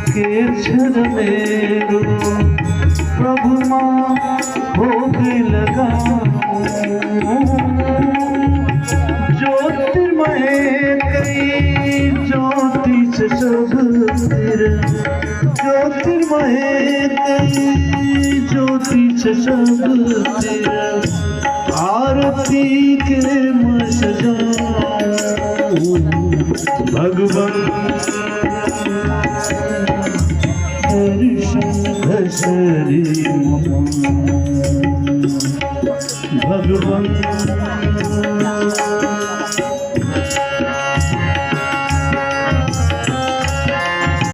के छरमेरो प्रभु माँ भोग लगाऊं। ज्योतिर्मय कई ज्योति से सब तेरा, ज्योतिर्मय कई ज्योति से सब तेरा, आरती के मैं सजाऊं भगवान। हरि भगवान